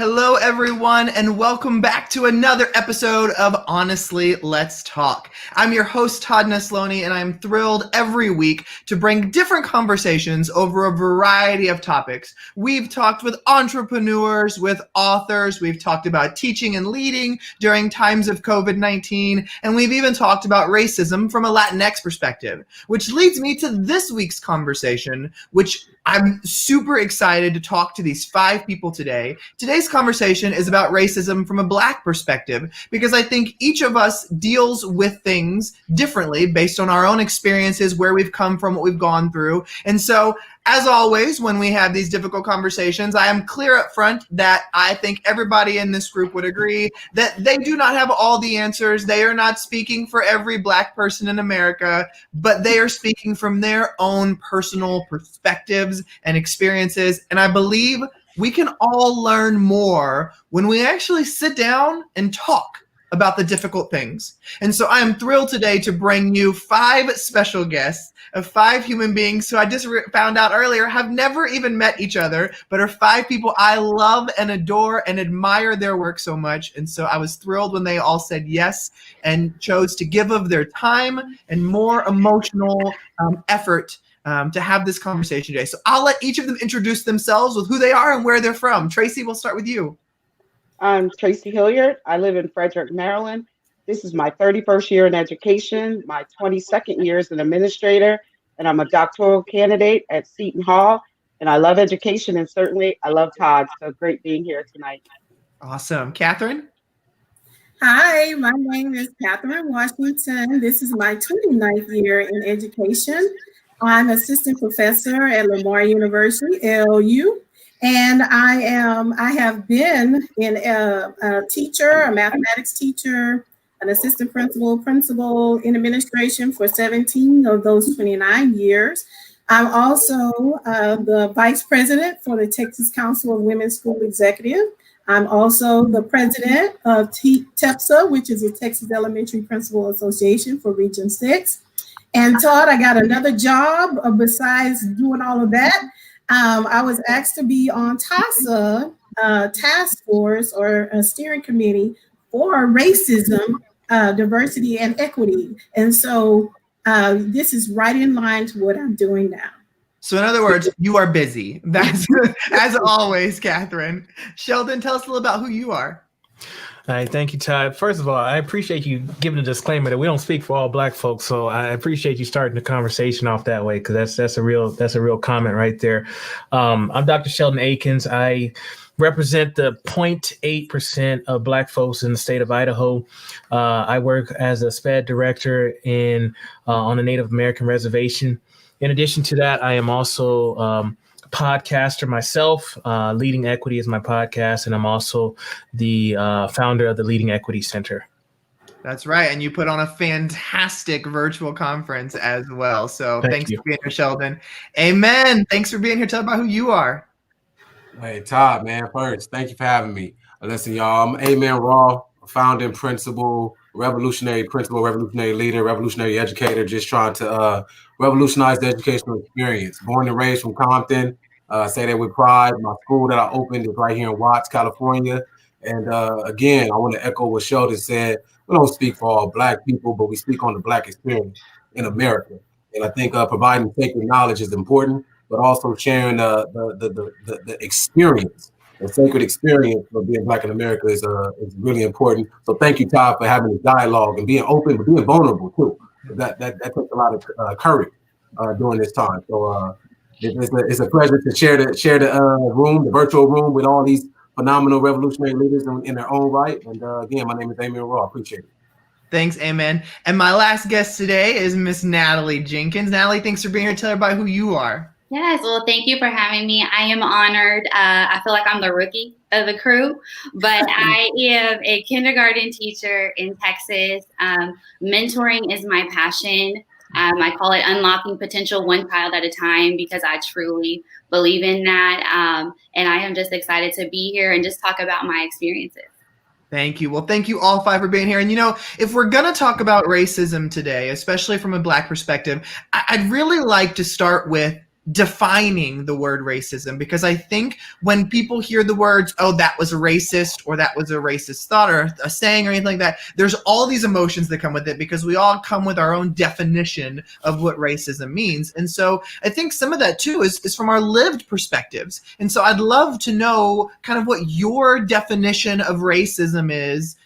Hello, everyone, and welcome back to another episode of Honestly, Let's Talk. I'm your host, Todd Nesloni, and I'm thrilled every week to bring different conversations over a variety of topics. We've talked with entrepreneurs, with authors, we've talked about teaching and leading during times of COVID-19, and we've even talked about racism from a Latinx perspective, which leads me to this week's conversation, which I'm super excited to talk to these 5 people today. Today's conversation is about racism from a Black perspective because I think each of us deals with things differently based on our own experiences, where we've come from, what we've gone through. And so, as always, when we have these difficult conversations, I am clear up front that I think everybody in this group would agree that they do not have all the answers. They are not speaking for every Black person in America, but they are speaking from their own personal perspectives and experiences. And I believe we can all learn more when we actually sit down and talk about the difficult things. And so I am thrilled today to bring you 5 special guests of 5 human beings who I just found out earlier have never even met each other, but are 5 people I love and adore and admire their work so much. And so I was thrilled when they all said yes and chose to give of their time and more emotional effort to have this conversation today. So I'll let each of them introduce themselves with who they are and where they're from. Tracy, we'll start with you. I'm Tracy Hilliard. I live in Frederick, Maryland. This is my 31st year in education, my 22nd year as an administrator, and I'm a doctoral candidate at Seton Hall. And I love education, and certainly I love Todd. So great being here tonight. Awesome. Catherine? Hi, my name is Catherine Washington. This is my 29th year in education. I'm assistant professor at Lamar University, LU. And I have been a teacher, a mathematics teacher, an assistant principal in administration for 17 of those 29 years. I'm also the vice president for the Texas Council of Women's School Executive. I'm also the president of TEPSA, which is the Texas Elementary Principal Association for Region 6. And Todd, I got another job besides doing all of that. I was asked to be on TASA task force or a steering committee for racism, diversity, and equity. And so this is right in line to what I'm doing now. So in other words, you are busy. That's as always, Catherine. Sheldon, tell us a little about who you are. All right, thank you, Todd. First of all, I appreciate you giving a disclaimer that we don't speak for all Black folks. So I appreciate you starting the conversation off that way, because that's a real comment right there. I'm Dr. Sheldon Akins. I represent the 0.8% of Black folks in the state of Idaho. I work as a SPED director on a Native American reservation. In addition to that, I am also podcaster myself. Leading Equity is my podcast, and I'm also the founder of the Leading Equity Center. That's right, and you put on a fantastic virtual conference as well. So thanks for being here, Sheldon. Amen. Thanks for being here. Tell about who you are. Hey, Todd, man, first, thank you for having me. Listen, y'all, I'm Amen Raw, founding principal, revolutionary leader, revolutionary educator, just trying to revolutionize the educational experience. Born and raised from Compton, say that with pride. My school that I opened is right here in Watts, California. And again, I want to echo what Sheldon said. We don't speak for all Black people, but we speak on the Black experience in America. And I think providing sacred knowledge is important, but also sharing the experience, the sacred experience of being Black in America is really important. So thank you, Todd, for having this dialogue and being open, but being vulnerable too. That takes a lot of courage during this time. So it's a pleasure to share the room, the virtual room, with all these phenomenal revolutionary leaders in their own right. And again, my name is Amen Raw. Appreciate it. Thanks, Amen. And my last guest today is Miss Natalie Jenkins. Natalie, thanks for being here. Tell everybody who you are. Yes, well, thank you for having me. I am honored. I feel like I'm the rookie of the crew, but I am a kindergarten teacher in Texas. Mentoring is my passion. I call it unlocking potential one child at a time, because I truly believe in that. And I am just excited to be here and just talk about my experiences. Thank you. Well, thank you all 5 for being here. And, if we're going to talk about racism today, especially from a Black perspective, I'd really like to start with defining the word racism, because I think when people hear the words, oh, that was a racist, or that was a racist thought or a saying or anything like that, there's all these emotions that come with it because we all come with our own definition of what racism means. And so I think some of that too is from our lived perspectives. And so I'd love to know kind of what your definition of racism is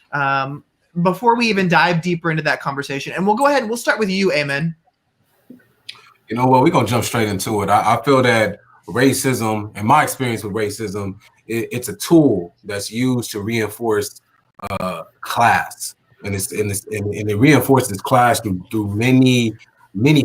before we even dive deeper into that conversation. And we'll go ahead and we'll start with you, Amen. You know what? We're going to jump straight into it. I feel that racism, and my experience with racism, it's a tool that's used to reinforce class. And it reinforces class through many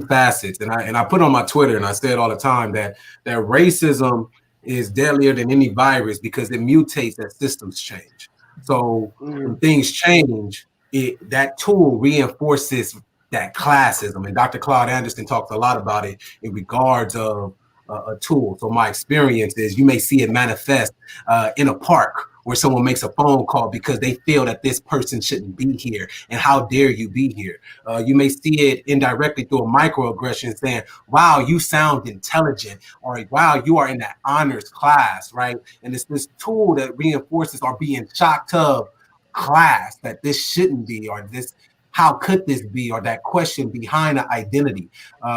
facets. And I put on my Twitter, and I say it all the time, that racism is deadlier than any virus because it mutates as systems change. So when things change, that tool reinforces that classism. And Dr. Claude Anderson talks a lot about it in regards of a tool. So my experience is you may see it manifest in a park where someone makes a phone call because they feel that this person shouldn't be here. And how dare you be here? You may see it indirectly through a microaggression saying, wow, you sound intelligent, or wow, you are in that honors class, right? And it's this tool that reinforces our being shocked of class, that this shouldn't be, or this, how could this be, or that question behind the identity.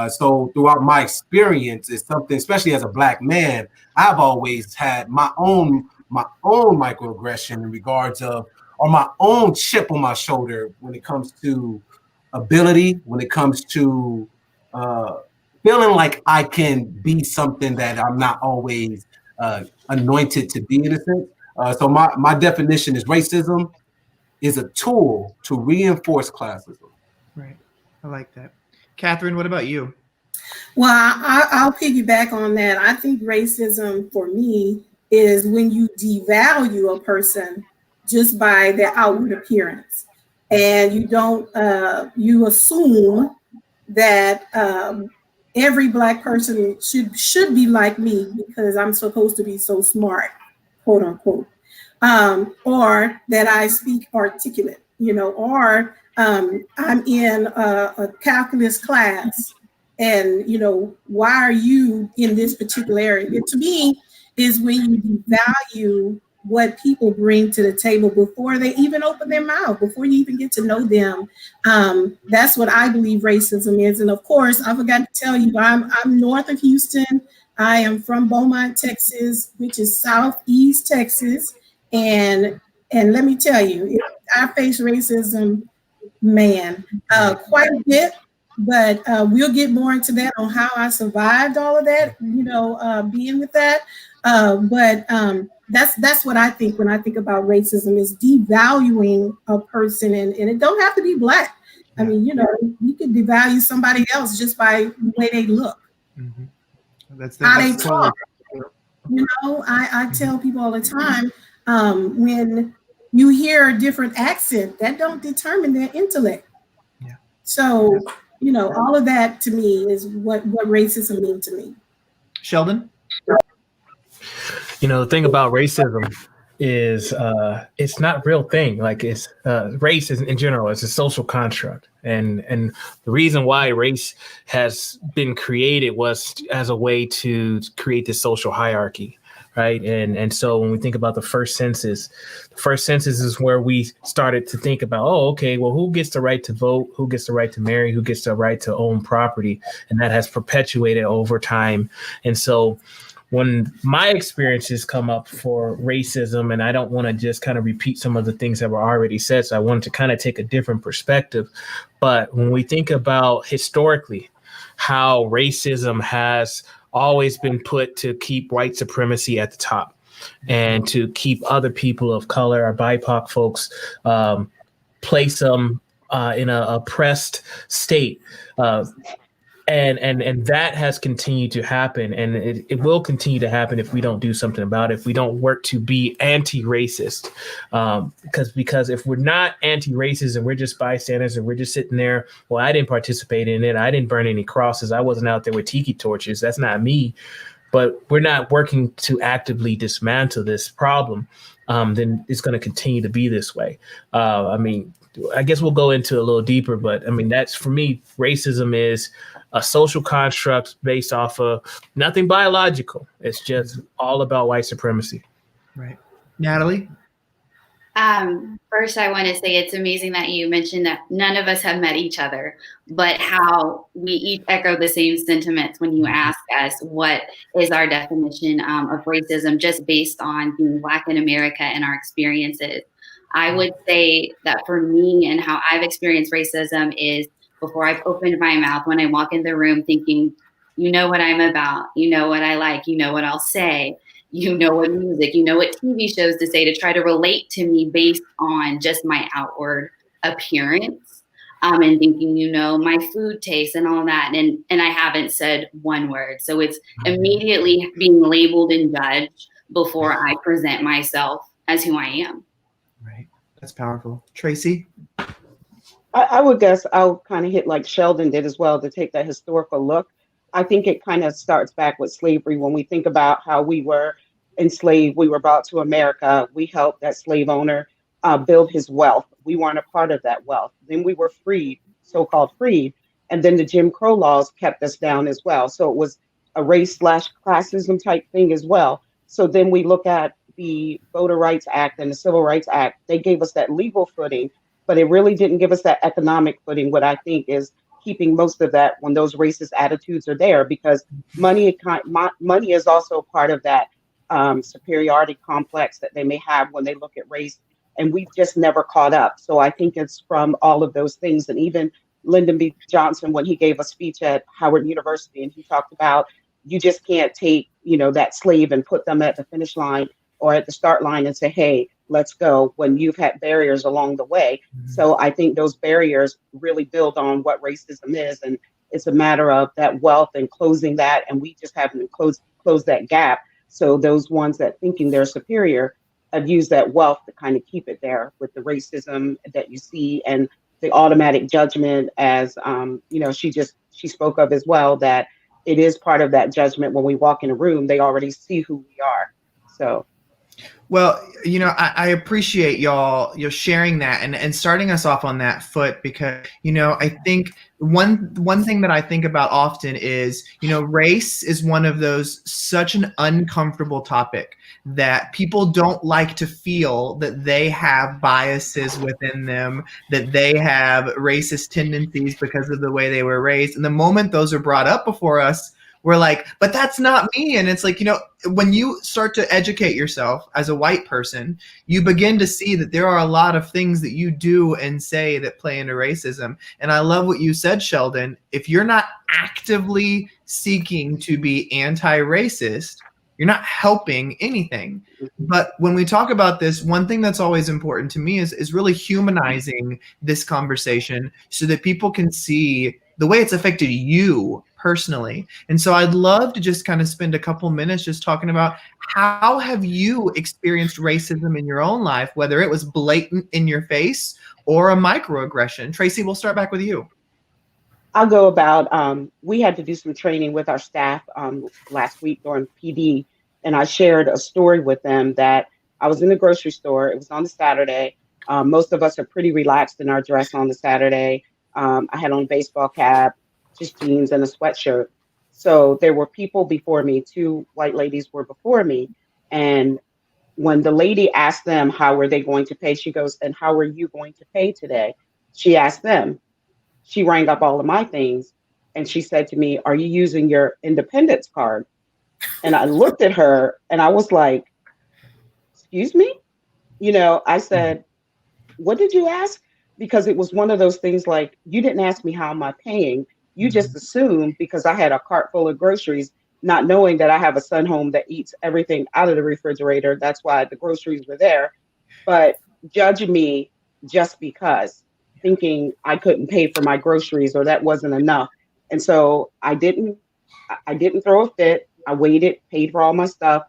So throughout my experience, it's something, especially as a Black man, I've always had my own microaggression in regards of, or my own chip on my shoulder when it comes to ability, when it comes to feeling like I can be something that I'm not always anointed to be, in a sense. So my definition is racism is a tool to reinforce classism. Right. I like that. Catherine, what about you? Well, I'll piggyback on that. I think racism for me is when you devalue a person just by their outward appearance, and you don't, you assume that every Black person should be like me because I'm supposed to be so smart, quote unquote. Or that I speak articulate, or I'm in a calculus class, and why are you in this particular area? It, to me, is when you devalue what people bring to the table before they even open their mouth, before you even get to know them. That's what I believe racism is. And of course, I forgot to tell you, I'm north of Houston. I am from Beaumont, Texas, which is southeast Texas. And let me tell you, I face racism, man, quite a bit, but we'll get more into that on how I survived all of that, being with that. But that's what I think when I think about racism, is devaluing a person, and it don't have to be Black. I mean, you could devalue somebody else just by the way they look, how they talk. I tell people all the time, when you hear a different accent, that don't determine their intellect. Yeah. So, all of that to me is what racism means to me. Sheldon? The thing about racism is it's not a real thing. Like, it's race is, in general, it's a social construct. And the reason why race has been created was as a way to create this social hierarchy. Right. And so when we think about the first census is where we started to think about, who gets the right to vote, who gets the right to marry, who gets the right to own property. And that has perpetuated over time. And so when my experiences come up for racism, and I don't want to just kind of repeat some of the things that were already said, so I wanted to kind of take a different perspective. But when we think about historically how racism has always been put to keep white supremacy at the top and to keep other people of color or BIPOC folks, place them in an oppressed state. And that has continued to happen, and it will continue to happen if we don't do something about it, if we don't work to be anti-racist. Because if we're not anti-racist and we're just bystanders and we're just sitting there, well, I didn't participate in it, I didn't burn any crosses, I wasn't out there with tiki torches, that's not me. But we're not working to actively dismantle this problem, then it's going to continue to be this way. I guess we'll go into a little deeper, but I mean, that's for me, racism is a social construct based off of nothing biological. It's just all about white supremacy. Right. Natalie? First, I want to say it's amazing that you mentioned that none of us have met each other, but how we each echo the same sentiments when you ask us what is our definition of racism just based on being Black in America and our experiences. I would say that for me and how I've experienced racism is before I've opened my mouth, when I walk in the room thinking, you know what I'm about, you know what I like, you know what I'll say. You know what music, you know what TV shows to say to try to relate to me based on just my outward appearance, and thinking, you know, my food taste and all that. And I haven't said one word. So it's immediately being labeled and judged before I present myself as who I am. Right. That's powerful. Tracy? I would guess I'll kind of hit like Sheldon did as well, to take that historical look. I think it kind of starts back with slavery. When we think about how we were enslaved, we were brought to America, we helped that slave owner build his wealth. We weren't a part of that wealth. Then we were freed, so-called freed. And then the Jim Crow laws kept us down as well. So it was a race/classism type thing as well. So then we look at the Voter Rights Act and the Civil Rights Act. They gave us that legal footing, but it really didn't give us that economic footing, what I think is keeping most of that when those racist attitudes are there, because money is also part of that superiority complex that they may have when they look at race, and we've just never caught up. So I think it's from all of those things. And even Lyndon B. Johnson, when he gave a speech at Howard University, and he talked about you just can't take, you know, that slave and put them at the finish line or at the start line and say, hey, let's go, when you've had barriers along the way. So I think those barriers really build on what racism is. And it's a matter of that wealth and closing that. And we just haven't closed that gap. So those ones that thinking they're superior have used that wealth to kind of keep it there with the racism that you see and the automatic judgment, as you know, she spoke of as well, that it is part of that judgment. When we walk in a room, they already see who we are. So. Well, you know, I appreciate y'all sharing that and starting us off on that foot, because, you know, I think one thing that I think about often is, you know, race is one of those such an uncomfortable topic that people don't like to feel that they have biases within them, that they have racist tendencies because of the way they were raised. And the moment those are brought up before us, we're like, but that's not me. And it's like, you know, when you start to educate yourself as a white person, you begin to see that there are a lot of things that you do and say that play into racism. And I love what you said, Sheldon. If you're not actively seeking to be anti-racist, you're not helping anything. But when we talk about this, one thing that's always important to me is really humanizing this conversation so that people can see the way it's affected you personally. And so I'd love to just kind of spend a couple minutes just talking about how have you experienced racism in your own life, whether it was blatant in your face or a microaggression. Tracy, we'll start back with you. I'll go about, we had to do some training with our staff last week during PD, and I shared a story with them that I was in the grocery store. It was on the Saturday. Most of us are pretty relaxed in our dress on the Saturday. I had on a baseball cap, just jeans and a sweatshirt. So there were people before me, 2 white ladies were before me. And when the lady asked them, how were they going to pay? She goes, and how are you going to pay today? She asked them. She rang up all of my things and she said to me, are you using your independence card? And I looked at her and I was like, excuse me? You know, I said, what did you ask? Because it was one of those things like, you didn't ask me how am I paying? You just assumed because I had a cart full of groceries, not knowing that I have a son home that eats everything out of the refrigerator. That's why the groceries were there. But judge me just because, thinking I couldn't pay for my groceries or that wasn't enough. And so I didn't throw a fit. I waited, paid for all my stuff,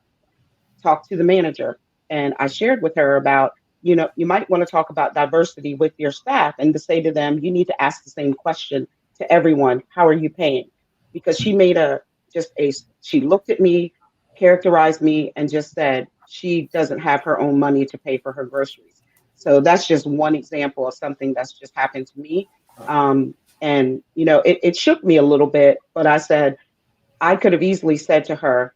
talked to the manager, and I shared with her about, you know, you might want to talk about diversity with your staff and to say to them, you need to ask the same question to everyone. How are you paying? Because she made she looked at me, characterized me, and just said she doesn't have her own money to pay for her groceries. So that's just one example of something that's just happened to me. And, you know, it shook me a little bit, but I said, I could have easily said to her,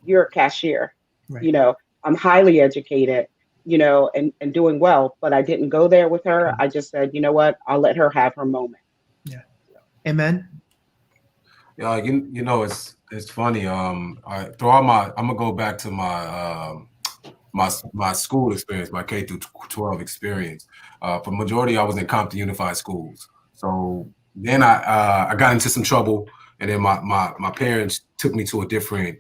you're a cashier, Right. you know, I'm highly educated, you know, and doing well, but I didn't go there with her. I just said, you know what, I'll let her have her moment. Yeah. Amen. Yeah, you know, it's funny. Throughout I'm gonna go back to my school experience, my K through 12 experience. For majority, I was in Compton Unified Schools. So then I got into some trouble, and then my parents took me to a different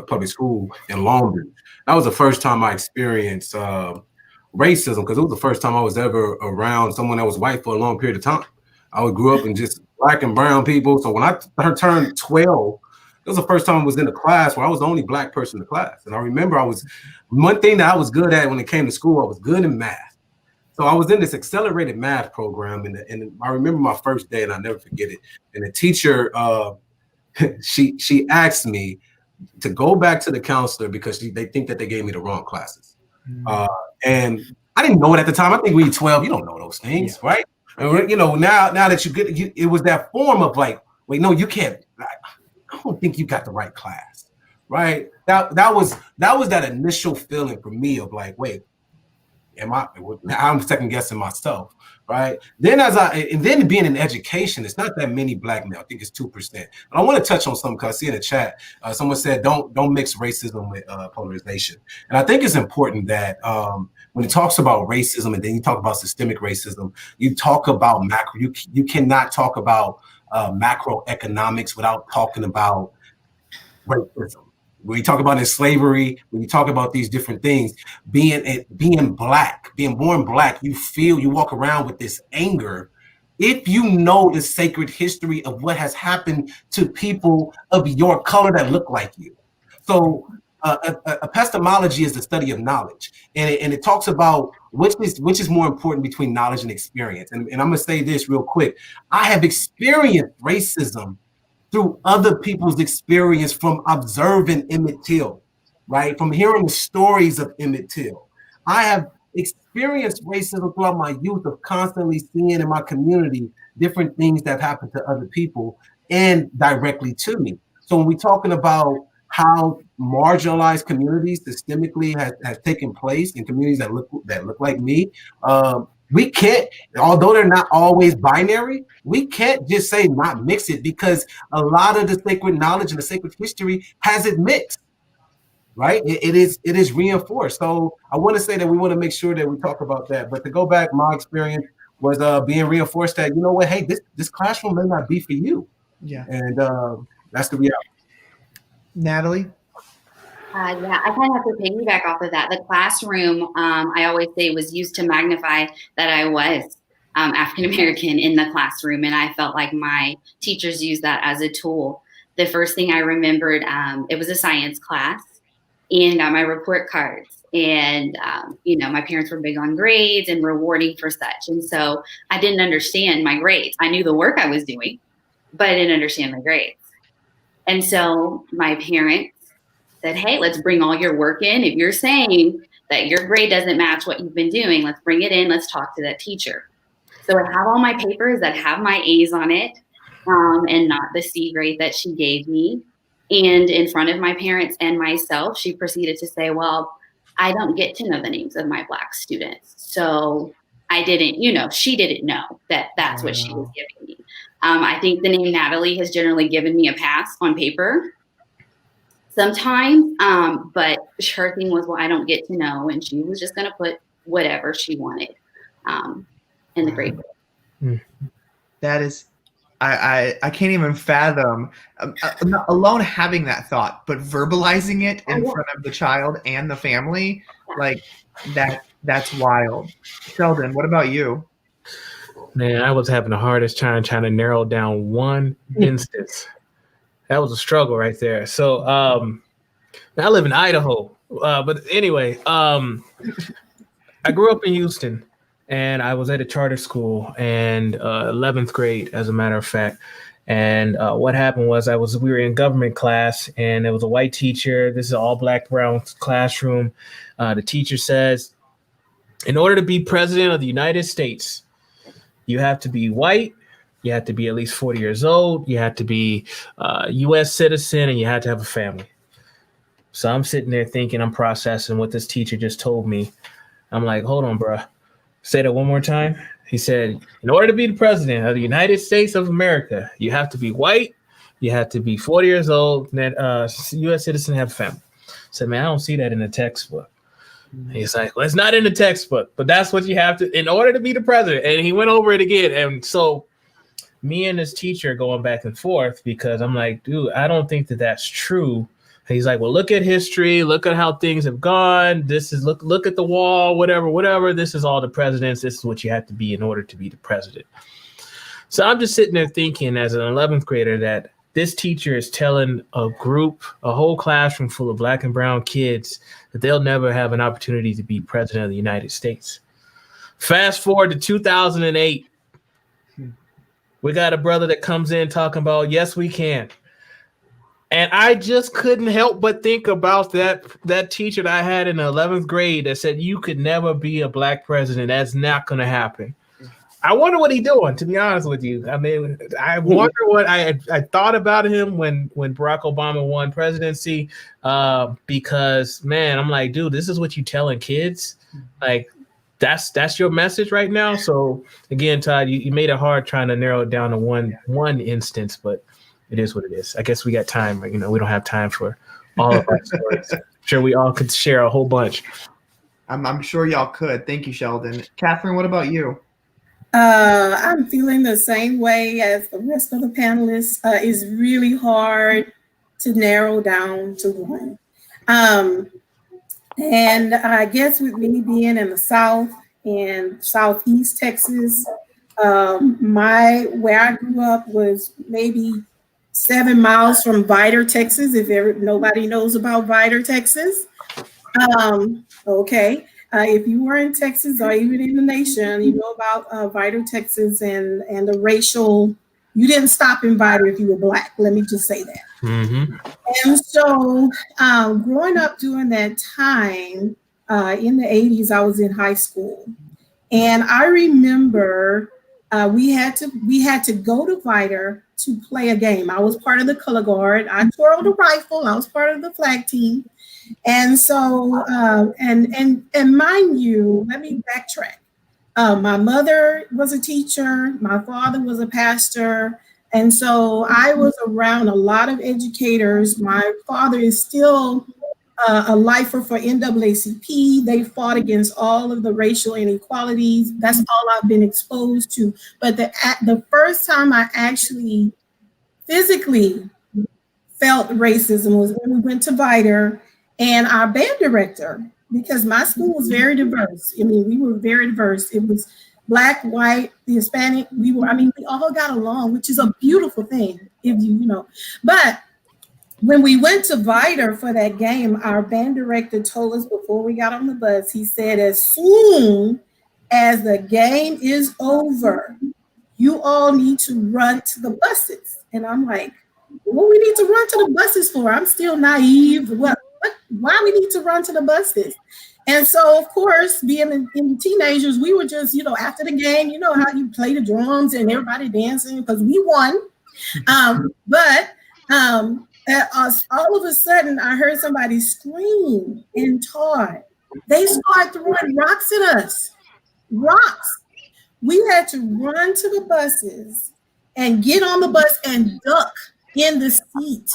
public school in Long Beach. That was the first time I experienced racism, because it was the first time I was ever around someone that was white for a long period of time. I grew up in just Black and brown people. So when I turned 12, it was the first time I was in a class where I was the only Black person in the class. And I remember one thing that I was good at when it came to school, I was good in math. So I was in this accelerated math program, and I remember my first day, and I'll never forget it. And the teacher, she asked me to go back to the counselor because they think that they gave me the wrong classes. And I didn't know it at the time. I think when you're 12, you don't know those things, right? And you know, now that it was that form of like, wait, no, you can't. I don't think you got the right class, right? That was that initial feeling for me of like, wait, I'm second guessing myself, right? Then then being in education, it's not that many Black men. I think it's 2%. But I want to touch on something because I see in the chat, someone said don't mix racism with polarization, and I think it's important that when it talks about racism and then you talk about systemic racism, you talk about macro. You cannot talk about macroeconomics without talking about racism. When you talk about slavery, when you talk about these different things, being Black, being born Black, you walk around with this anger. If you know the sacred history of what has happened to people of your color that look like you. So epistemology is the study of knowledge, and it talks about which is more important between knowledge and experience. And I'm gonna say this real quick. I have experienced racism through other people's experience, from observing Emmett Till, right? From hearing the stories of Emmett Till. I have experienced racism throughout my youth of constantly seeing in my community different things that have happened to other people and directly to me. So when we're talking about how marginalized communities systemically has taken place in communities that look like me, we can't, although they're not always binary, we can't just say not mix it, because a lot of the sacred knowledge and the sacred history has it mixed, right? It is reinforced. So I want to say that we want to make sure that we talk about that. But to go back, my experience was being reinforced that, you know what, hey, this classroom may not be for you. Yeah. And that's the reality. Natalie? Yeah, I kind of have to piggyback off of that. The classroom, I always say, was used to magnify that I was African-American in the classroom. And I felt like my teachers used that as a tool. The first thing I remembered, it was a science class, and my report cards. And, you know, my parents were big on grades and rewarding for such. And so I didn't understand my grades. I knew the work I was doing, but I didn't understand my grades. And so my parents said, hey, let's bring all your work in. If you're saying that your grade doesn't match what you've been doing, let's bring it in. Let's talk to that teacher. So I have all my papers that have my A's on it, and not the C grade that she gave me. And in front of my parents and myself, she proceeded to say, well, I don't get to know the names of my Black students. So I didn't, you know, she didn't know that that's what she was giving me. I think the name Natalie has generally given me a pass on paper sometimes, but her thing was, well, I don't get to know, and she was just going to put whatever she wanted in the grade book. That is, I can't even fathom, alone having that thought, but verbalizing it in front of the child and the family, like that's wild. Sheldon, what about you? Man, I was having the hardest time trying to narrow down one instance. That was a struggle right there. So I live in Idaho. But anyway, I grew up in Houston, and I was at a charter school, and 11th grade, as a matter of fact. And what happened was we were in government class, and there was a white teacher. This is an all Black brown classroom. The teacher says, In order to be president of the United States, you have to be white, you have to be at least 40 years old, you have to be a U.S. citizen, and you have to have a family. So I'm sitting there thinking, I'm processing what this teacher just told me. I'm like, hold on, bro. Say that one more time. He said, in order to be the president of the United States of America, you have to be white, you have to be 40 years old, and U.S. citizen, have a family. I said, man, I don't see that in the textbook. He's like, well, it's not in the textbook, but that's what you have to, in order to be the president. And he went over it again. And so me and this teacher going back and forth, because I'm like, dude, I don't think that that's true. And he's like, well, look at history. Look at how things have gone. This is look at the wall, whatever. This is all the presidents. This is what you have to be in order to be the president. So I'm just sitting there thinking as an 11th grader that this teacher is telling a whole classroom full of Black and brown kids that they'll never have an opportunity to be president of the United States. Fast forward to 2008. We got a brother that comes in talking about, yes, we can. And I just couldn't help but think about that teacher that I had in the 11th grade that said you could never be a Black president. That's not going to happen. I wonder what he's doing, to be honest with you. I mean, I wonder what I thought about him when Barack Obama won presidency, because, man, I'm like, dude, this is what you telling kids? Like, that's your message right now? So, again, Todd, you made it hard trying to narrow it down to one instance, but it is what it is. I guess we got time. We don't have time for all of our stories. I'm sure we all could share a whole bunch. I'm sure y'all could. Thank you, Sheldon. Catherine, what about you? I'm feeling the same way as the rest of the panelists. It's really hard to narrow down to one. And I guess with me being in the South and Southeast Texas, where I grew up was maybe 7 miles from Vidor, Texas, if nobody knows about Vidor, Texas. Okay. If you were in Texas or even in the nation, you know about Vidor, Texas, and the racial, you didn't stop in Vidor if you were Black. Let me just say that. Mm-hmm. And so growing up during that time, in the 80s, I was in high school. And I remember we had to go to Vidor to play a game. I was part of the color guard. I twirled a rifle. I was part of the flag team. And so, and mind you, let me backtrack. My mother was a teacher. My father was a pastor. And so I was around a lot of educators. My father is still a lifer for NAACP. They fought against all of the racial inequalities. That's all I've been exposed to. But the first time I actually physically felt racism was when we went to Vidor. And our band director, because my school was very diverse. I mean, we were very diverse. It was Black, white, the Hispanic. We all got along, which is a beautiful thing, if you know. But when we went to Vidor for that game, our band director told us before we got on the bus, he said, as soon as the game is over, you all need to run to the buses. And I'm like, what we need to run to the buses for? I'm still naive. Why we need to run to the buses? And so, of course, being in teenagers, we were just, after the game, you know how you play the drums and everybody dancing because we won. But all of a sudden, I heard somebody scream and Todd. They started throwing rocks at us. Rocks. We had to run to the buses and get on the bus and duck in the seat.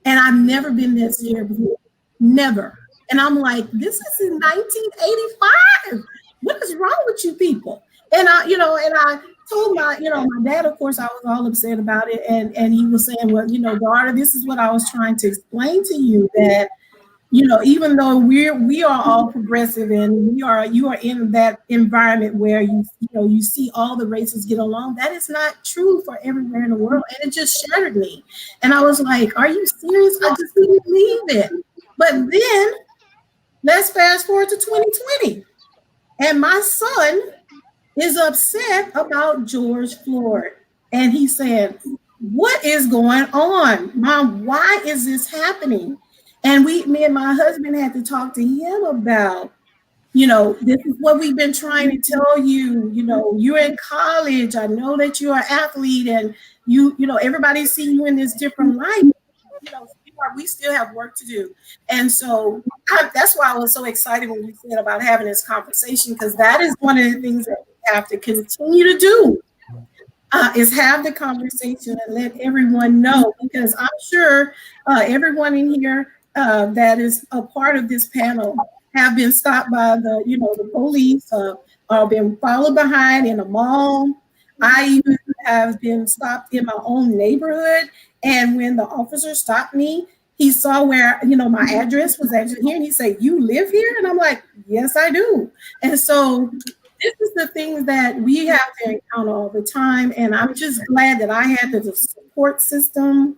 And I've never been that scared before. Never. And I'm like, this is in 1985. What is wrong with you people? And I told my dad, of course, I was all upset about it. And he was saying, well, daughter, this is what I was trying to explain to you, that, even though we are all progressive and you are in that environment where you see all the races get along, that is not true for everywhere in the world. And it just shattered me. And I was like, are you serious? I just didn't believe it. But then let's fast forward to 2020. And my son is upset about George Floyd. And he said, what is going on? Mom, why is this happening? And me and my husband had to talk to him about, this is what we've been trying to tell you. You're in college. I know that you're an athlete, and everybody see you in this different light. We still have work to do. And so that's why I was so excited when you said about having this conversation, because that is one of the things that we have to continue to do, is have the conversation and let everyone know, because I'm sure everyone in here that is a part of this panel have been stopped by the police, or been followed behind in a mall. I even have been stopped in my own neighborhood. And when the officer stopped me, he saw where, my address was actually here. And he said, "You live here?" And I'm like, "Yes, I do." And so this is the things that we have to encounter all the time. And I'm just glad that I had the support system.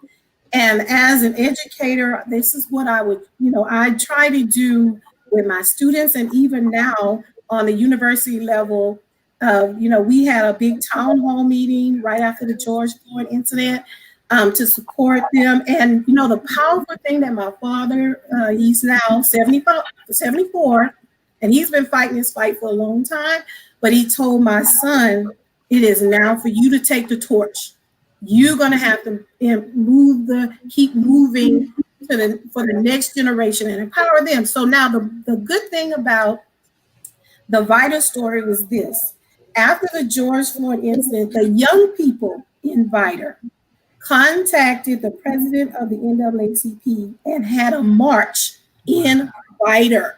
And as an educator, this is what I would, I try to do with my students. And even now on the university level, we had a big town hall meeting right after the George Floyd incident to support them. And, the powerful thing that my father, he's now 74, and he's been fighting this fight for a long time. But he told my son, "It is now for you to take the torch. You're going to have to keep moving for the next generation and empower them." So now the good thing about the VITA story was this. After the George Floyd incident, the young people in VITA contacted the president of the NAACP and had a march in VITA.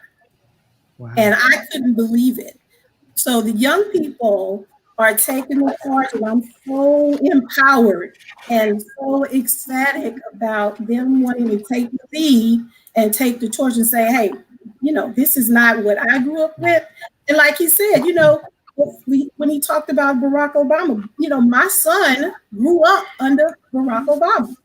Wow. And I couldn't believe it. So the young people are taking the charge, and I'm so empowered and so ecstatic about them wanting to take the lead and take the torch and say, "Hey, this is not what I grew up with." And like he said, when he talked about Barack Obama, my son grew up under Barack Obama.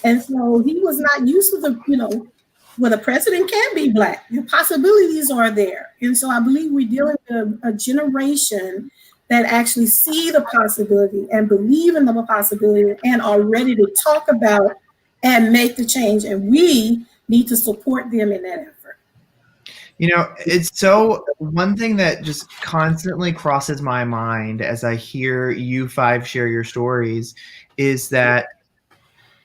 And so he was not used to where the president can be Black. The possibilities are there. And so I believe we're dealing with a generation that actually see the possibility and believe in the possibility and are ready to talk about and make the change. And we need to support them in that effort. It's so one thing that just constantly crosses my mind as I hear you five share your stories is that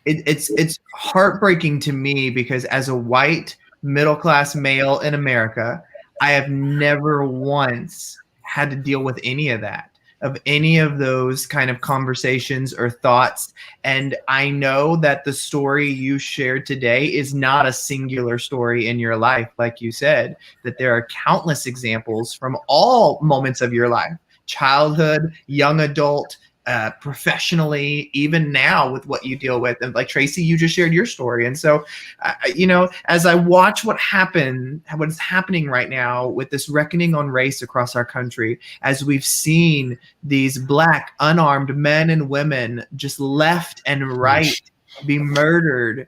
it's heartbreaking to me, because as a white middle-class male in America, I have never once had to deal with any of that, of any of those kind of conversations or thoughts. And I know that the story you shared today is not a singular story in your life. Like you said, that there are countless examples from all moments of your life, childhood, young adult, professionally, even now with what you deal with. And like Tracy, you just shared your story. And so, as I watch what is happening right now with this reckoning on race across our country, as we've seen these Black unarmed men and women just left and right be murdered,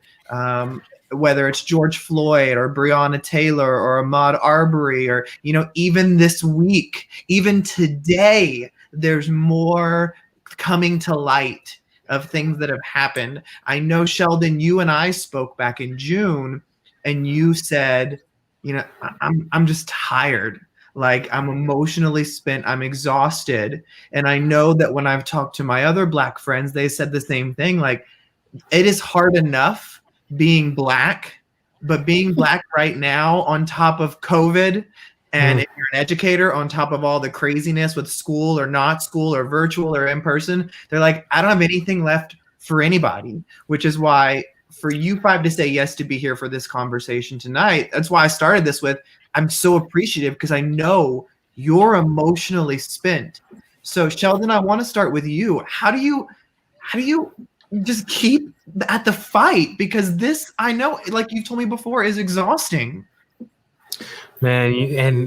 whether it's George Floyd or Breonna Taylor or Ahmaud Arbery, or, even this week, even today, there's more coming to light of things that have happened. I know, Sheldon, you and I spoke back in June, and you said, I'm just tired. Like, I'm emotionally spent. I'm exhausted. And I know that when I've talked to my other Black friends, they said the same thing. Like, it is hard enough being Black, but being Black right now on top of COVID, and if you're an educator, on top of all the craziness with school or not school or virtual or in person, they're like, I don't have anything left for anybody, which is why for you five to say yes to be here for this conversation tonight. That's why I started this with, I'm so appreciative, because I know you're emotionally spent. So Sheldon, I want to start with you. How do you just keep at the fight? Because this, I know, like you told me before, is exhausting. Man,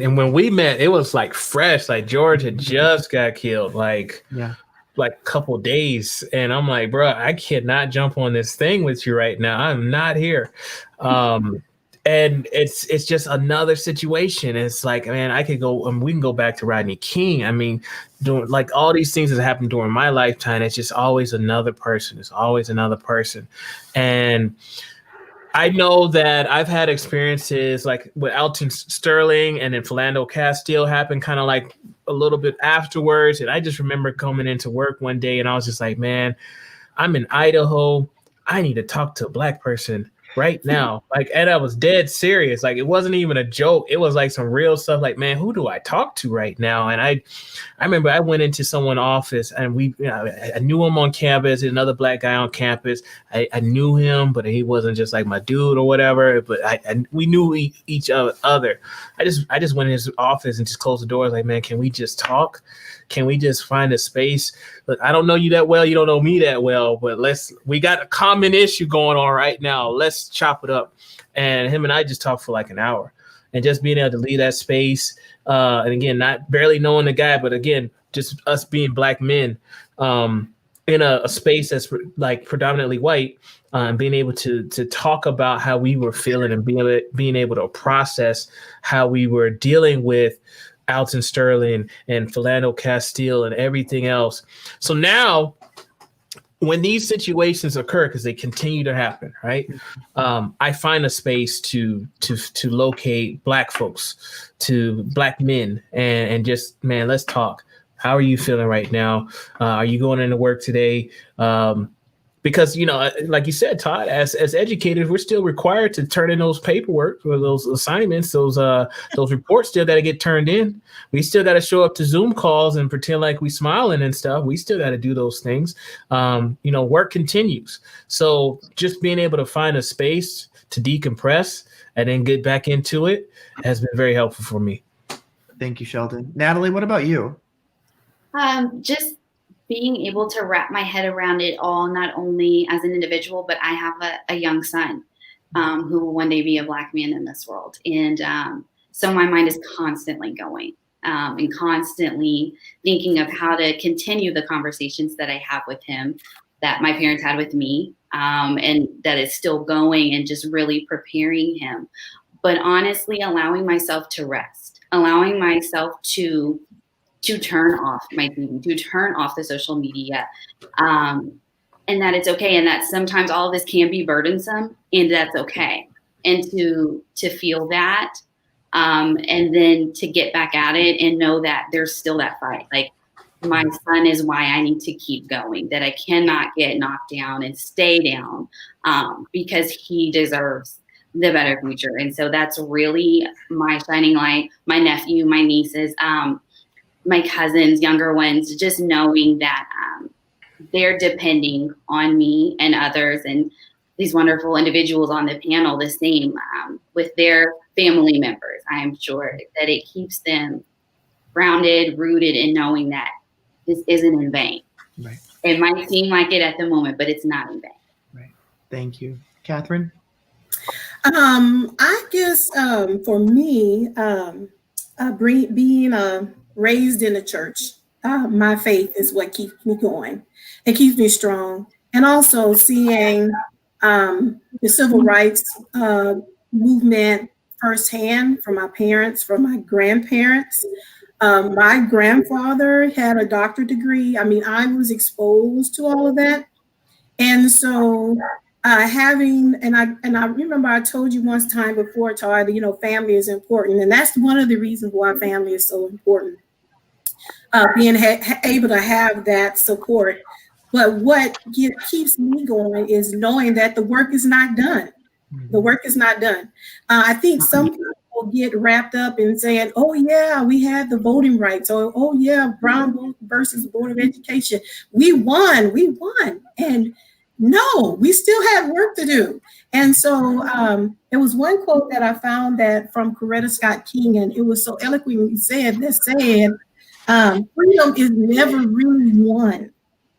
and when we met, it was like fresh. Like George had just got killed, like a couple days, and I'm like, bro, I cannot jump on this thing with you right now. I'm not here, and it's just another situation. It's like, man, I could go, we can go back to Rodney King. I mean, doing like all these things that happened during my lifetime. It's just always another person. It's always another person, and I know that I've had experiences like with Alton Sterling and then Philando Castile happened kind of like a little bit afterwards. And I just remember coming into work one day and I was just like, man, I'm in Idaho. I need to talk to a Black person right now. Like, and I was dead serious. Like, it wasn't even a joke. It was like some real stuff. Like, man, who do I talk to right now? And I remember I went into someone's office and I knew him on campus, another Black guy on campus. I knew him, but he wasn't just like my dude or whatever. But we knew each other. I just went in his office and just closed the doors. Like, man, can we just talk? Can we just find a space? Look, I don't know you that well. You don't know me that well, but we got a common issue going on right now. Let's chop it up. And him and I just talked for like an hour, and just being able to leave that space. And again, not barely knowing the guy, but again, just us being Black men in a space that's like predominantly white, and being able to talk about how we were feeling and being able to process how we were dealing with Alton Sterling and Philando Castile and everything else. So now when these situations occur, because they continue to happen, right? I find a space to locate Black folks, to Black men, and just, man, let's talk. How are you feeling right now? Are you going into work today? Because, you know, like you said, Todd, as educators, we're still required to turn in those paperwork or those assignments, those reports still got to get turned in. We still got to show up to Zoom calls and pretend like we smiling and stuff. We still got to do those things. You know, work continues. So just being able to find a space to decompress and then get back into it has been very helpful for me. Thank you, Sheldon. Natalie, what about you? Just being able to wrap my head around it all, not only as an individual, but I have a young son who will one day be a Black man in this world. And so my mind is constantly going and constantly thinking of how to continue the conversations that I have with him, that my parents had with me, and that is still going, and just really preparing him. But honestly, allowing myself to rest, allowing myself to turn off my TV, to turn off the social media, and that it's okay. And that sometimes all of this can be burdensome, and that's okay. And to feel that, and then to get back at it and know that there's still that fight. Like, my son is why I need to keep going, that I cannot get knocked down and stay down, because he deserves the better future. And so that's really my shining light. My nephew, my nieces, my cousins, younger ones, just knowing that they're depending on me and others and these wonderful individuals on the panel the same with their family members. I am sure that it keeps them grounded, rooted in knowing that this isn't in vain. Right. It might seem like it at the moment, but it's not in vain. Right. Thank you. Catherine? I guess for me, being raised in the church, my faith is what keeps me going. It keeps me strong. And also seeing the civil rights movement firsthand from my parents, from my grandparents. My grandfather had a doctorate degree. I mean, I was exposed to all of that. And so I remember I told you once time before, Todd, you know, family is important. And that's one of the reasons why family is so important. Being able to have that support. But what keeps me going is knowing that the work is not done. The work is not done. I think some people get wrapped up in saying, oh, yeah, we had the voting rights. Or, oh, yeah, Brown versus Board of Education. We won. And no, we still had work to do. And so there was one quote that I found that from Coretta Scott King, and it was so eloquently said, freedom is never really won.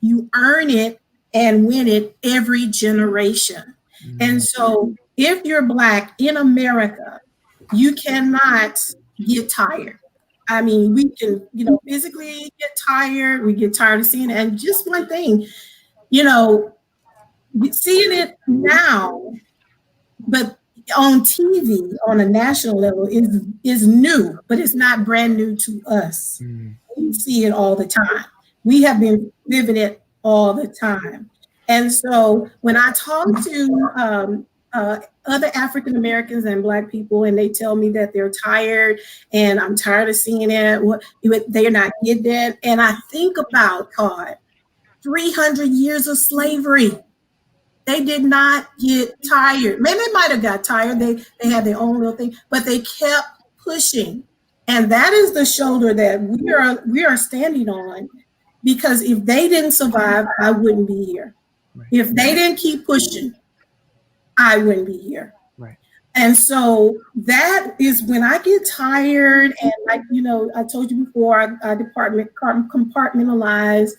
You earn it and win it every generation. Mm-hmm. And so if you're Black in America, you cannot get tired. I mean, we can, you know, physically get tired. We get tired of seeing it. And just one thing, you know, seeing it now, but on TV on a national level is new, but it's not brand new to us. Mm. We see it all the time. We have been living it all the time. And so when I talk to other African Americans and Black people, and they tell me that they're tired, and I'm tired of seeing it. They're not getting it, and I think about God, 300 years of slavery. They did not get tired. Maybe they might have got tired. They had their own little thing, but they kept pushing, and that is the shoulder that we are standing on. Because if they didn't survive, I wouldn't be here. Right. If they didn't keep pushing, I wouldn't be here. Right. And so that is when I get tired, and like, I told you before, I compartmentalize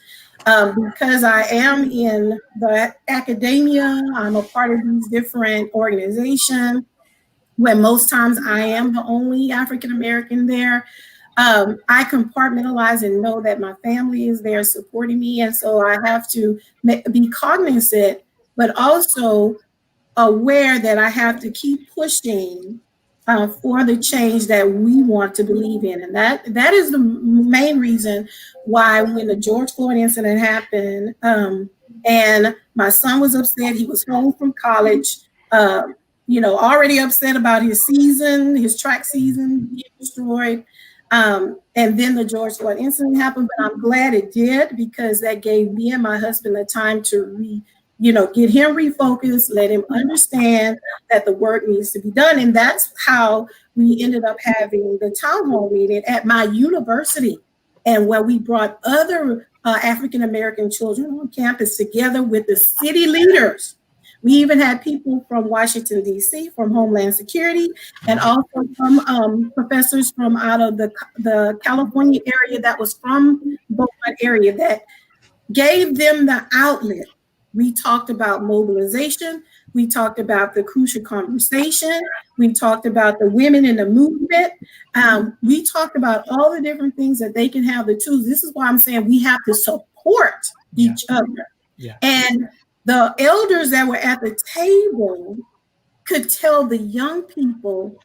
because I am in the academia. I'm a part of these different organizations where most times I am the only African American there. I compartmentalize and know that my family is there supporting me. And so I have to be cognizant, but also aware that I have to keep pushing for the change that we want to believe in. And that is the main reason why when the George Floyd incident happened, and my son was upset, he was home from college, already upset about his track season being destroyed. And then the George Floyd incident happened, but I'm glad it did, because that gave me and my husband the time to get him refocused, let him understand that the work needs to be done. And that's how we ended up having the town hall meeting at my university, and where we brought other African-American children on campus together with the city leaders. We even had people from Washington, D.C., from Homeland Security, and also from professors from out of the California area that was from Beaumont area that gave them the outlet. We talked about mobilization. We talked about the crucial conversation. We talked about the women in the movement. We talked about all the different things that they can have the tools. This is why I'm saying we have to support each other. Yeah. And the elders that were at the table could tell the young people,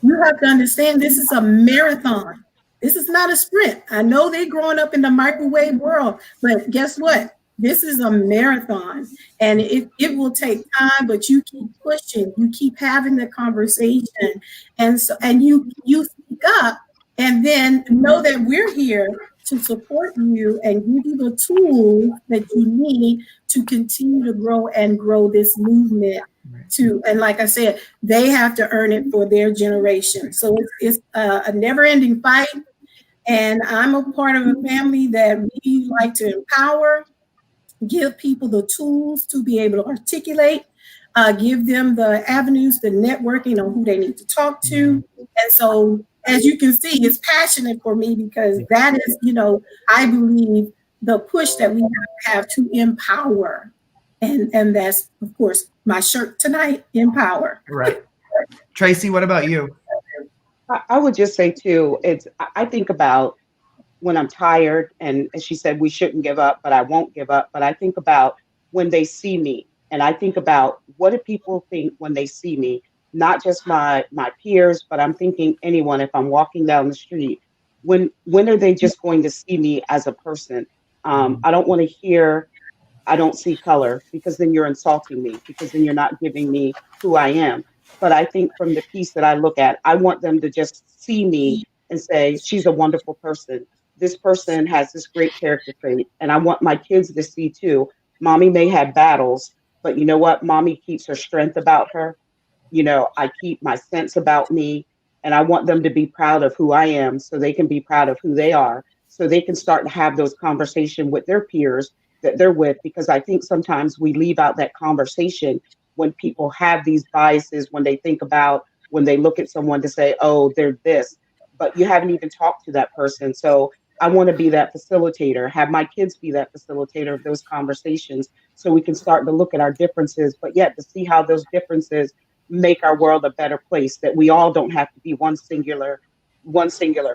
you have to understand this is a marathon. This is not a sprint. I know they're growing up in the microwave world, but guess what? This is a marathon, and it will take time, but you keep pushing, you keep having the conversation, and you speak up, and then know that we're here to support you and give you the tools that you need to continue to grow this movement. And like I said, they have to earn it for their generation. So it's a never-ending fight, and I'm a part of a family that we like to empower, give people the tools to be able to articulate, give them the avenues, the networking on who they need to talk to. And so, as you can see, it's passionate for me, because that is, I believe the push that we have to empower. And that's, of course, my shirt tonight, empower. Right. Tracy, what about you? I would just say too, I think about when I'm tired, and as she said, we shouldn't give up, but I won't give up. But I think about when they see me, and I think about what do people think when they see me, not just my peers, but I'm thinking anyone, if I'm walking down the street, when are they just going to see me as a person? I don't want to hear, I don't see color, because then you're insulting me, because then you're not giving me who I am. But I think from the piece that I look at, I want them to just see me and say, she's a wonderful person. This person has this great character trait. And I want my kids to see too, mommy may have battles, but you know what? Mommy keeps her strength about her. I keep my sense about me, and I want them to be proud of who I am so they can be proud of who they are, so they can start to have those conversations with their peers that they're with, because I think sometimes we leave out that conversation when people have these biases, when they think about, when they look at someone to say, oh, they're this, but you haven't even talked to that person. So I want to be that facilitator, have my kids be that facilitator of those conversations, so we can start to look at our differences, but yet to see how those differences make our world a better place, that we all don't have to be one singular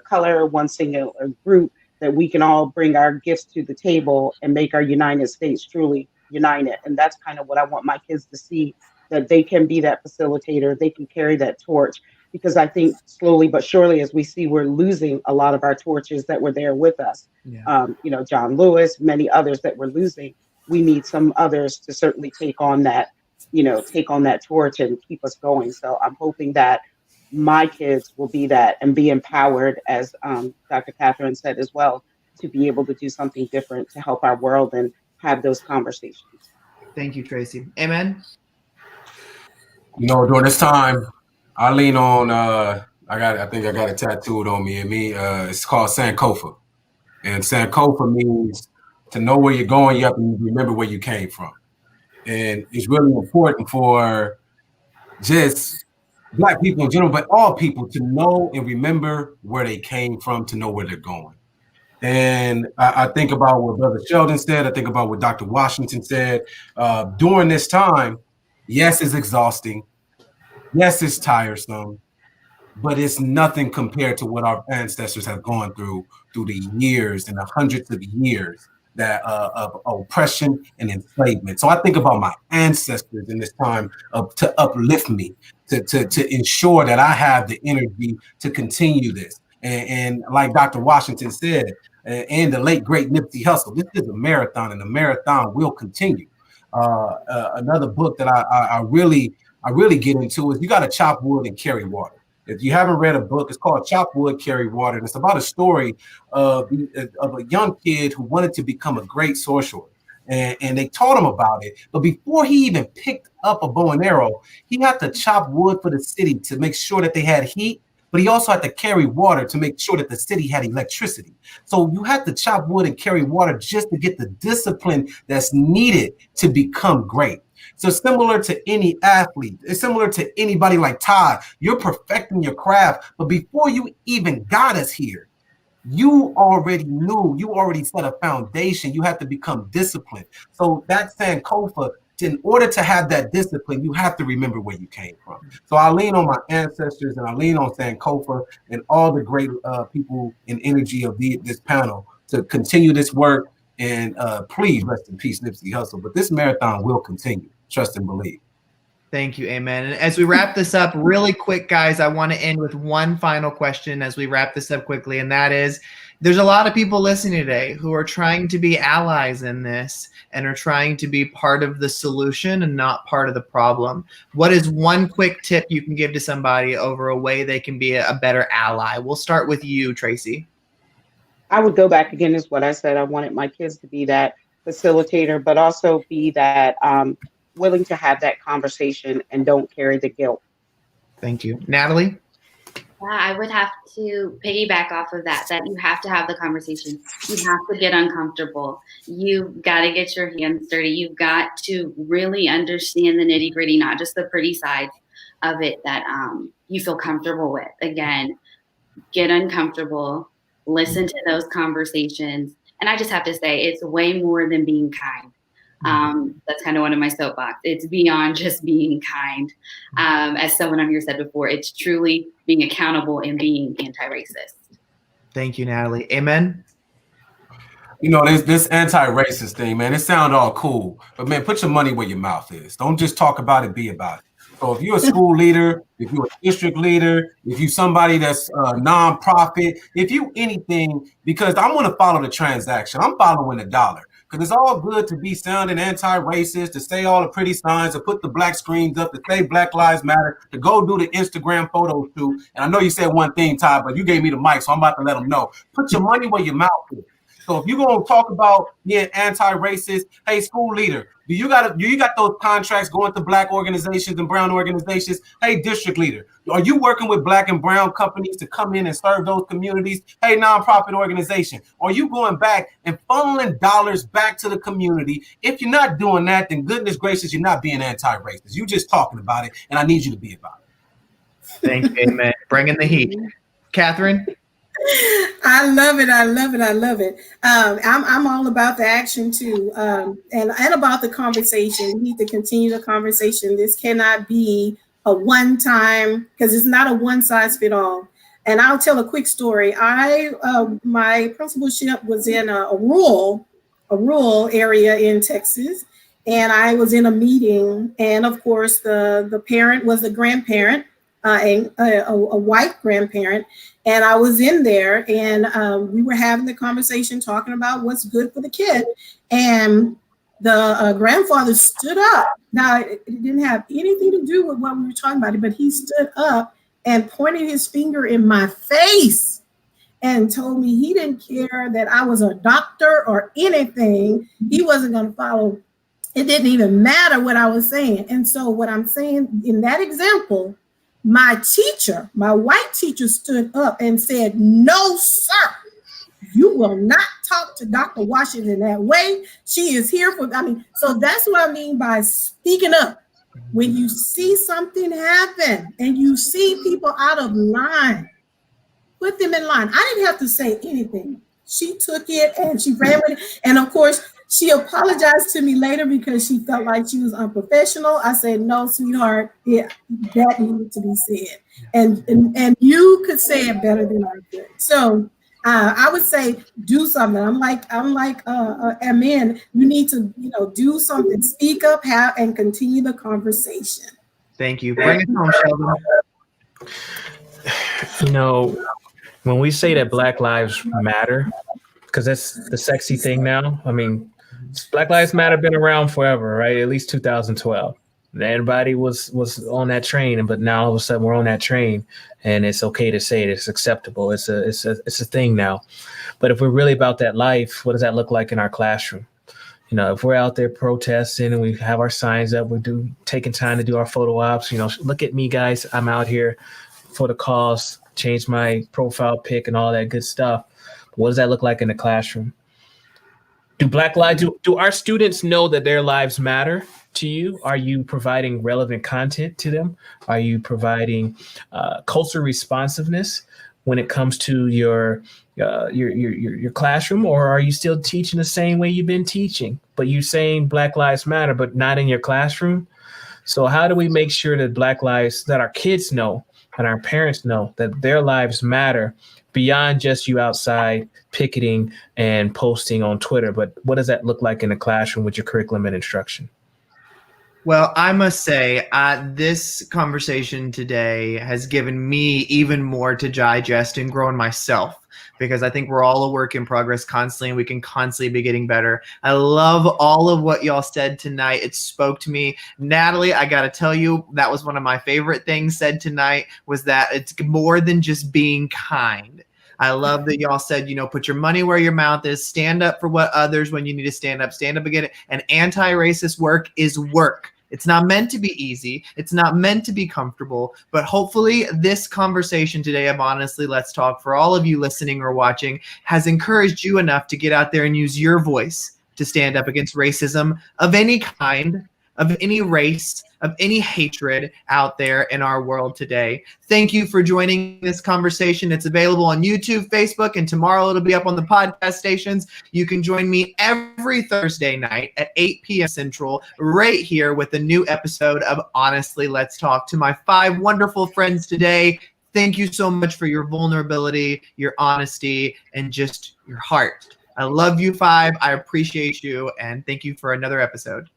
color, one singular group, that we can all bring our gifts to the table and make our United States truly united. And that's kind of what I want my kids to see, that they can be that facilitator, they can carry that torch. Because I think slowly but surely, as we see, we're losing a lot of our torches that were there with us. Yeah. John Lewis, many others that we're losing. We need some others to certainly take on that take on that torch and keep us going. So I'm hoping that my kids will be that and be empowered, as Dr. Catherine said as well, to be able to do something different to help our world and have those conversations. Thank you, Tracy. Amen. During this time, I lean on. I think I got it tattooed on me, and it's called Sankofa, and Sankofa means to know where you're going. You have to remember where you came from, and it's really important for just Black people in general, but all people, to know and remember where they came from, to know where they're going. And I think about what Brother Sheldon said. I think about what Dr. Washington said. During this time, yes, it's exhausting. Yes, it's tiresome, but it's nothing compared to what our ancestors have gone through the years and the hundreds of years that of oppression and enslavement. So I think about my ancestors in this time to uplift me, to ensure that I have the energy to continue this. And like Dr. Washington said, and the late great Nipsey Hussle, this is a marathon, and the marathon will continue. Another book that I really get into is You Got to Chop Wood and Carry Water. If you haven't read a book, it's called Chop Wood, Carry Water, and it's about a story of a young kid who wanted to become a great sorcerer. And they taught him about it. But before he even picked up a bow and arrow, he had to chop wood for the city to make sure that they had heat, but he also had to carry water to make sure that the city had electricity. So you have to chop wood and carry water just to get the discipline that's needed to become great. So similar to any athlete, it's similar to anybody like Todd, you're perfecting your craft, but before you even got us here, you already knew, you already set a foundation. You have to become disciplined. So that Sankofa, in order to have that discipline, you have to remember where you came from. So I lean on my ancestors, and I lean on Sankofa and all the great people in energy of this panel to continue this work. And please rest in peace, Nipsey Hussle. But this marathon will continue. Trust and believe. Thank you. Amen. And as we wrap this up really quick, guys, I want to end with one final question as we wrap this up quickly. And that is, there's a lot of people listening today who are trying to be allies in this and are trying to be part of the solution and not part of the problem. What is one quick tip you can give to somebody over a way they can be a better ally? We'll start with you, Tracy. I would go back again, is what I said. I wanted my kids to be that facilitator, but also be that willing to have that conversation and don't carry the guilt. Thank you. Natalie? Yeah, I would have to piggyback off of that you have to have the conversation. You have to get uncomfortable. You've got to get your hands dirty. You've got to really understand the nitty gritty, not just the pretty sides of it that you feel comfortable with. Again, get uncomfortable, listen to those conversations. And I just have to say, it's way more than being kind. That's kind of one of my soapbox. It's beyond just being kind. As someone on here said before, it's truly being accountable and being anti-racist. Thank you, Natalie. Amen. This anti-racist thing, man, it sounds all cool, but man, put your money where your mouth is. Don't just talk about it, be about it. So if you're a school leader, if you're a district leader, if you're somebody that's a nonprofit, if you anything, because I'm going to follow the transaction. I'm following the dollar. Because it's all good to be sounding anti-racist, to say all the pretty signs, to put the black screens up, to say Black Lives Matter, to go do the Instagram photo shoot. And I know you said one thing, Todd, but you gave me the mic, so I'm about to let them know. Put your money where your mouth is. So if you're going to talk about being anti-racist, hey, school leader, you got those contracts going to black organizations and brown organizations? Hey, district leader, are you working with black and brown companies to come in and serve those communities? Hey, nonprofit organization, are you going back and funneling dollars back to the community? If you're not doing that, then goodness gracious, you're not being anti-racist. You're just talking about it, and I need you to be about it. Thank you, amen. Bringing the heat. Catherine? I love it. I love it. I love it. I'm all about the action too, and about the conversation. We need to continue the conversation. This cannot be a one time, because it's not a one size fit all. And I'll tell a quick story. My principalship was in a rural area in Texas, and I was in a meeting, and of course the parent was a grandparent, a white grandparent. And I was in there, and we were having the conversation talking about what's good for the kid. And the grandfather stood up. Now, it didn't have anything to do with what we were talking about, but he stood up and pointed his finger in my face and told me he didn't care that I was a doctor or anything. He wasn't going to follow. It didn't even matter what I was saying. And so what I'm saying in that example, my teacher, my white teacher, stood up and said, "No, sir, you will not talk to Dr. Washington that way. She is here for," so that's what I mean by speaking up. When you see something happen and you see people out of line, put them in line. I didn't have to say anything. She took it and she ran with it. And of course, she apologized to me later because she felt like she was unprofessional. I said, "No, sweetheart, yeah, that needed to be said. And you could say it better than I could." So I would say do something. I'm like Amen. You need to, do something, speak up, and continue the conversation. Thank you. Bring it home, Sheldon. When we say that Black Lives Matter, because that's the sexy thing now. I mean, Black Lives Matter been around forever, right? At least 2012. Everybody was on that train, but now all of a sudden we're on that train, and it's okay to say it. It's acceptable. It's a thing now. But if we're really about that life, what does that look like in our classroom? If we're out there protesting and we have our signs up, we're taking time to do our photo ops. Look at me, guys. I'm out here for the cause. Change my profile pic and all that good stuff. What does that look like in the classroom? Do our students know that their lives matter to you? Are you providing relevant content to them? Are you providing cultural responsiveness when it comes to your classroom, or are you still teaching the same way you've been teaching, but you're saying Black Lives Matter, but not in your classroom? So how do we make sure that our kids know and our parents know that their lives matter beyond just you outside picketing and posting on Twitter? But what does that look like in the classroom with your curriculum and instruction? Well, I must say, this conversation today has given me even more to digest and grow in myself, because I think we're all a work in progress constantly, and we can constantly be getting better. I love all of what y'all said tonight. It spoke to me. Natalie, I got to tell you, that was one of my favorite things said tonight, was that it's more than just being kind. I love that y'all said, put your money where your mouth is, stand up for what others when you need to stand up again. And anti-racist work is work. It's not meant to be easy. It's not meant to be comfortable, but hopefully this conversation today of Honestly Let's Talk, for all of you listening or watching, has encouraged you enough to get out there and use your voice to stand up against racism of any kind, of any race, of any hatred out there in our world today. Thank you for joining this conversation. It's available on YouTube, Facebook, and tomorrow it'll be up on the podcast stations. You can join me every Thursday night at 8 p.m. Central right here with a new episode of Honestly Let's Talk. To my 5 wonderful friends today, thank you so much for your vulnerability, your honesty, and just your heart. I love you 5. I appreciate you, and thank you for another episode.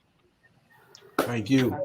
Thank you.